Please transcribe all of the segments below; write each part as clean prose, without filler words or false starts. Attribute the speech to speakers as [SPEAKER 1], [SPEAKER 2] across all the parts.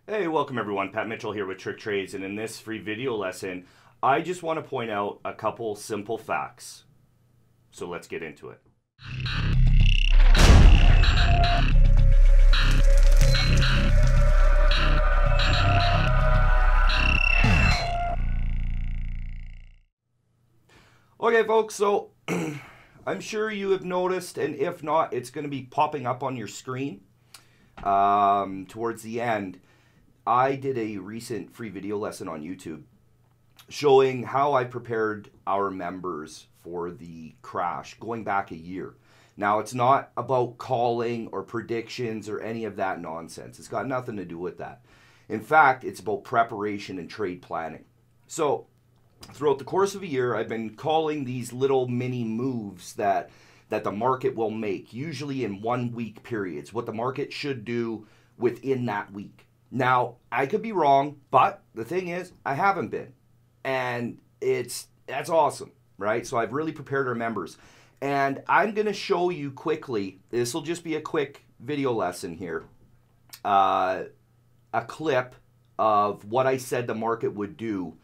[SPEAKER 1] Hey, welcome everyone. Pat Mitchell here with Trick Trades, and in this free video lesson, I just want to point out a couple simple facts. So let's get into it. Okay, folks, so I'm sure you have noticed, and if not, it's going to be popping up on your screen towards the end. I did a recent free video lesson on YouTube showing how I prepared our members for the crash going back a year. Now, it's not about calling or predictions or any of that nonsense. It's got nothing to do with that. In fact, it's about preparation and trade planning. So, throughout the course of a year, I've been calling these little mini moves that the market will make, usually in 1 week periods, what the market should do within that week. Now, I could be wrong, but the thing is, I haven't been. And that's awesome, right? So I've really prepared our members. And I'm going to show you quickly, this will just be a quick video lesson here, a clip of what I said the market would do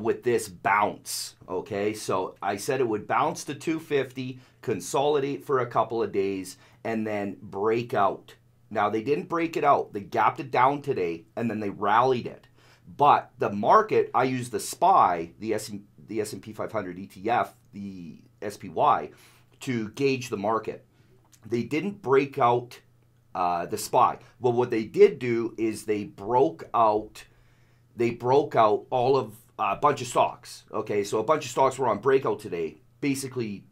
[SPEAKER 1] with this bounce, okay? So I said it would bounce to 250, consolidate for a couple of days, and then break out. Now, they didn't break it out. They gapped it down today, and then they rallied it. But the market, I used the SPY, the S&P 500 ETF, the SPY, to gauge the market. They didn't break out the SPY. Well, what they did do is they broke out all of a bunch of stocks. Okay, so a bunch of stocks were on breakout today, basically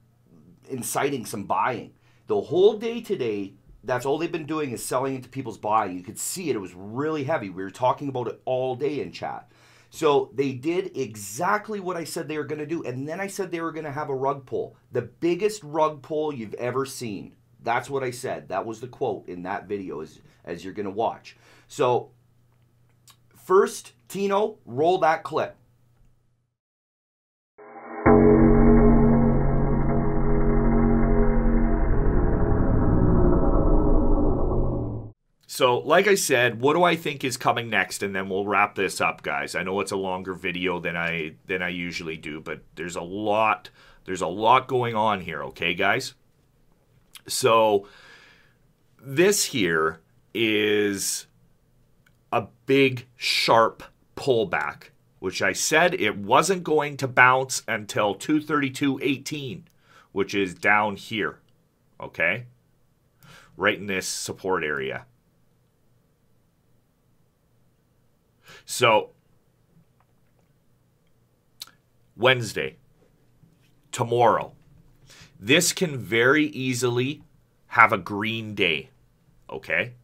[SPEAKER 1] inciting some buying. The whole day today, that's all they've been doing is selling into people's buying. You could see it. It was really heavy. We were talking about it all day in chat. So they did exactly what I said they were going to do. And then I said they were going to have a rug pull. The biggest rug pull you've ever seen. That's what I said. That was the quote in that video as you're going to watch. So first, Tino, roll that clip. So, like I said, what do I think is coming next? And then we'll wrap this up, guys. I know it's a longer video than I usually do, but there's a lot going on here, okay, guys? So, this here is a big, sharp pullback, which I said it wasn't going to bounce until 232.18, which is down here, okay? Right in this support area. So, Wednesday, tomorrow, this can very easily have a green day, okay?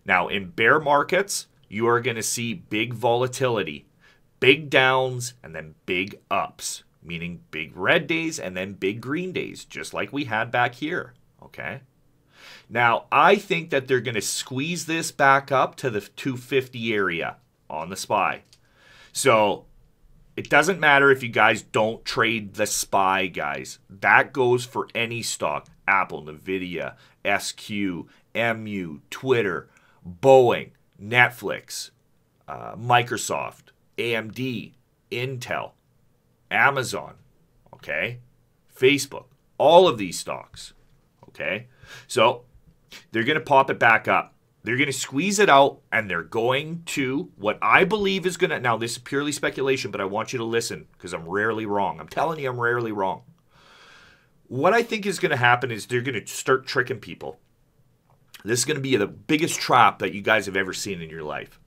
[SPEAKER 1] Now, in bear markets, you are going to see big volatility, big downs, and then big ups, meaning big red days and then big green days, just like we had back here, okay? Now, I think that they're going to squeeze this back up to the 250 area on the SPY. So it doesn't matter if you guys don't trade the SPY, guys. That goes for any stock. Apple, Nvidia, SQ, MU, Twitter, Boeing, Netflix, Microsoft, AMD, Intel, Amazon, okay? Facebook, all of these stocks, okay? So they're going to pop it back up. They're going to squeeze it out, and they're going to, what I believe is going to, now this is purely speculation, but I want you to listen, because I'm rarely wrong. I'm telling you I'm rarely wrong. What I think is going to happen is they're going to start tricking people. This is going to be the biggest trap that you guys have ever seen in your life.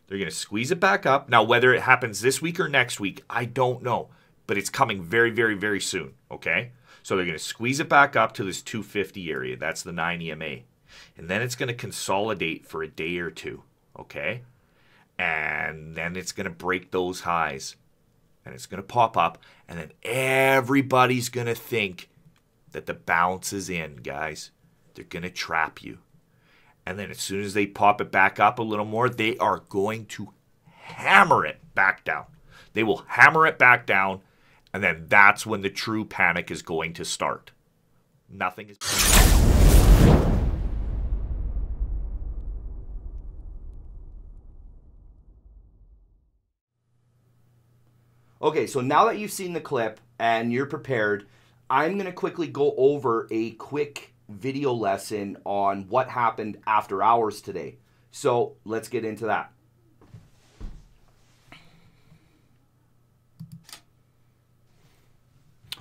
[SPEAKER 1] They're going to squeeze it back up. Now, whether it happens this week or next week, I don't know, but it's coming very, very, very soon, okay? So they're going to squeeze it back up to this 250 area. That's the 9 EMA. And then it's going to consolidate for a day or two, okay? And then it's going to break those highs. And it's going to pop up. And then everybody's going to think that the bounce is in, guys. They're going to trap you. And then as soon as they pop it back up a little more, they are going to hammer it back down. They will hammer it back down. And then that's when the true panic is going to start. Nothing is... Okay, so now that you've seen the clip and you're prepared, I'm going to quickly go over a quick video lesson on what happened after hours today. So let's get into that.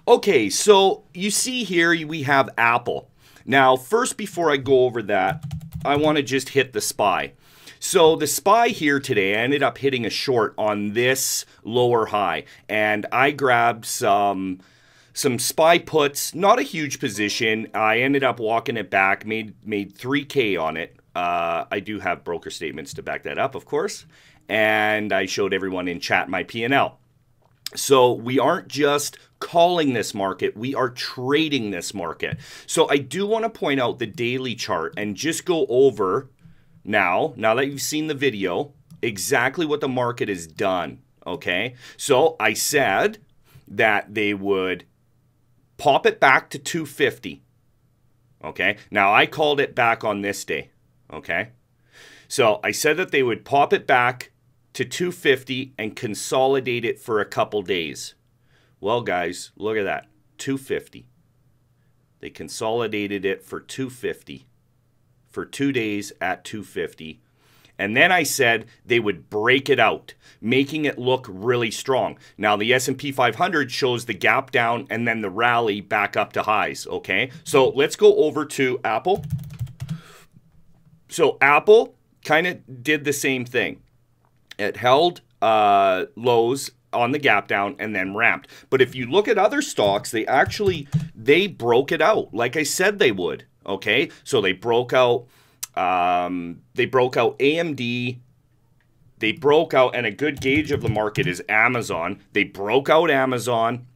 [SPEAKER 1] Okay, so you see here we have Apple. Now, first, before I go over that, I want to just hit the SPY. So the SPY here today, I ended up hitting a short on this lower high, and I grabbed some SPY puts, not a huge position. I ended up walking it back, made 3K on it. I do have broker statements to back that up, of course, and I showed everyone in chat my P&L. So we aren't just calling this market, we are trading this market. So I do want to point out the daily chart and just go over now that you've seen the video, exactly what the market has done, okay? So I said that they would pop it back to 250, okay? Now I called it back on this day, okay? So I said that they would pop it back to 250 and consolidate it for a couple days. Well, guys, look at that, 250. They consolidated it for 250 for 2 days at 250. And then I said they would break it out, making it look really strong. Now, the S&P 500 shows the gap down and then the rally back up to highs, okay? So let's go over to Apple. So Apple kind of did the same thing. It held lows on the gap down and then ramped. But if you look at other stocks, they broke it out like I said they would, okay? So they broke out AMD. They broke out, and a good gauge of the market is Amazon. They broke out Amazon.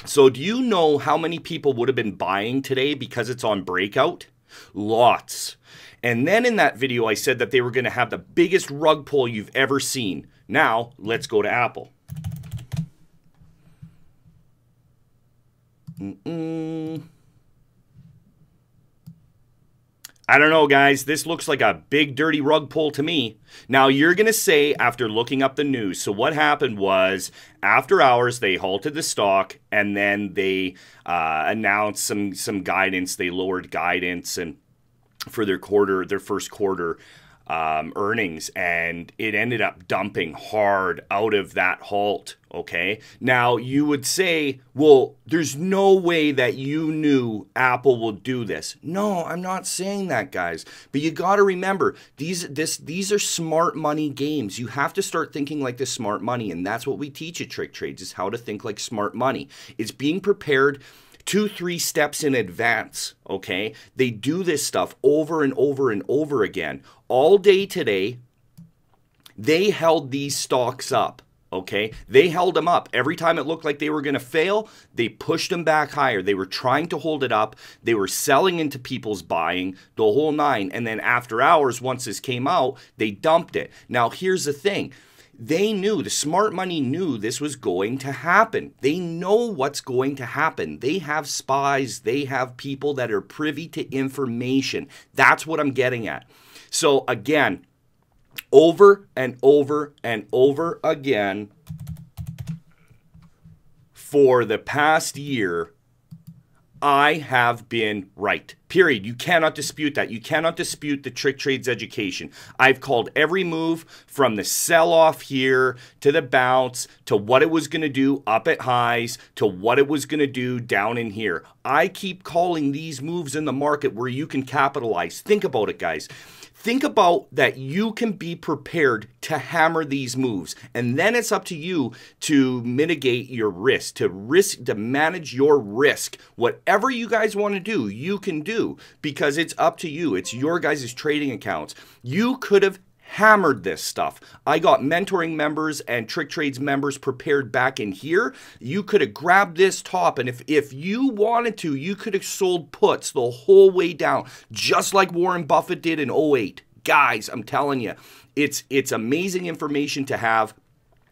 [SPEAKER 1] So do you know how many people would have been buying today because it's on breakout? Lots. And then in that video, I said that they were going to have the biggest rug pull you've ever seen. Now, let's go to Apple. I don't know, guys. This looks like a big, dirty rug pull to me. Now, you're going to say, after looking up the news, so what happened was, after hours, they halted the stock, and then they announced some guidance. They lowered guidance and for their first quarter earnings, and it ended up dumping hard out of that halt, okay? Now, you would say, well, there's no way that you knew Apple will do this. No, I'm not saying that, guys. But you got to remember, these are smart money games. You have to start thinking like this smart money, and that's what we teach at Trick Trades, is how to think like smart money. It's being prepared 2-3 steps in advance, okay? They do this stuff over and over and over again. All day today, they held these stocks up, okay? They held them up. Every time it looked like they were going to fail, they pushed them back higher. They were trying to hold it up. They were selling into people's buying, the whole nine. And then after hours, once this came out, they dumped it. Now, here's the thing. They knew, the smart money knew this was going to happen. They know what's going to happen. They have spies. They have people that are privy to information. That's what I'm getting at. So again, over and over and over again, for the past year, I have been right. Period. You cannot dispute that. You cannot dispute the Trick Trades education. I've called every move from the sell-off here to the bounce to what it was going to do up at highs to what it was going to do down in here. I keep calling these moves in the market where you can capitalize. Think about it, guys. Think about that you can be prepared to hammer these moves. And then it's up to you to mitigate your risk, to manage your risk. Whatever you guys want to do, you can do, because it's up to you. It's your guys' trading accounts. You could have hammered this stuff. I got mentoring members and Trick Trades members prepared back in here. You could have grabbed this top, and if you wanted to, you could have sold puts the whole way down, just like Warren Buffett did in 08. Guys, I'm telling you, it's amazing information to have.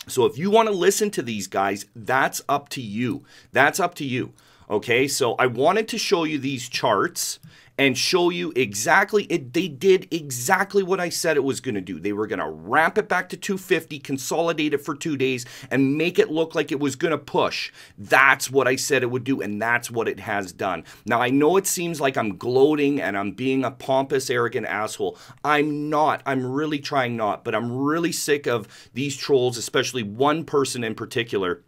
[SPEAKER 1] So if you want to listen to these guys, that's up to you. That's up to you. Okay, so I wanted to show you these charts and show you exactly, they did exactly what I said it was going to do. They were going to ramp it back to 250, consolidate it for 2 days, and make it look like it was going to push. That's what I said it would do, and that's what it has done. Now, I know it seems like I'm gloating and I'm being a pompous, arrogant asshole. I'm not. I'm really trying not, but I'm really sick of these trolls, especially one person in particular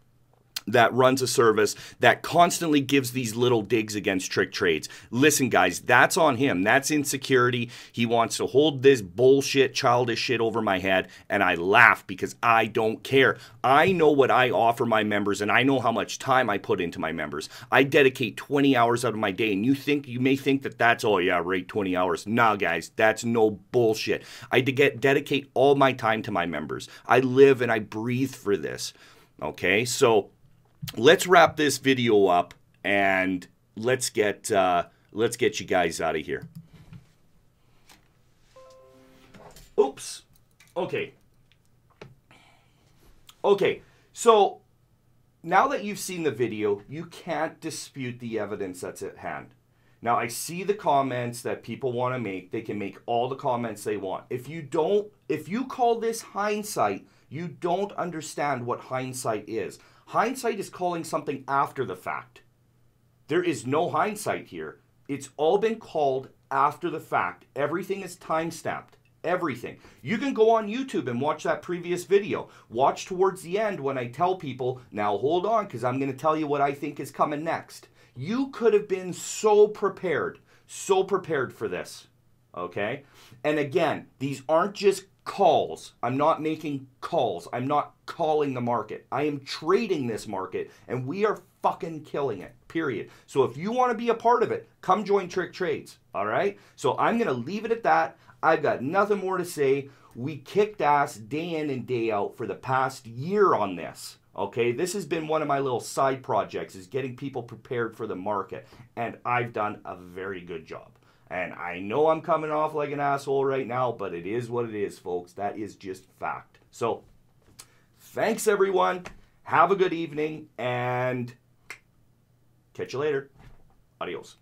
[SPEAKER 1] that runs a service that constantly gives these little digs against Trick Trades. Listen, guys, that's on him. That's insecurity. He wants to hold this bullshit, childish shit over my head, and I laugh because I don't care. I know what I offer my members, and I know how much time I put into my members. I dedicate 20 hours out of my day, and you may think that that's, oh yeah, right, 20 hours. Nah, guys, that's no bullshit. I dedicate all my time to my members. I live and I breathe for this. Okay, so let's wrap this video up and let's get you guys out of here. Oops. Okay. Okay. So now that you've seen the video, you can't dispute the evidence that's at hand. Now, I see the comments that people want to make. They can make all the comments they want. If you call this hindsight, you don't understand what hindsight is. Hindsight is calling something after the fact. There is no hindsight here. It's all been called after the fact. Everything is time-stamped. Everything. You can go on YouTube and watch that previous video. Watch towards the end when I tell people, now hold on, because I'm going to tell you what I think is coming next. You could have been so prepared for this. Okay? And again, these aren't just calls. I'm not making calls. I'm not calling the market. I am trading this market, and we are fucking killing it, period. So if you want to be a part of it, come join Trick Trades, all right? So I'm going to leave it at that. I've got nothing more to say. We kicked ass day in and day out for the past year on this, okay? This has been one of my little side projects, is getting people prepared for the market, and I've done a very good job. And I know I'm coming off like an asshole right now, but it is what it is, folks. That is just fact. So, thanks, everyone. Have a good evening, and catch you later. Adios.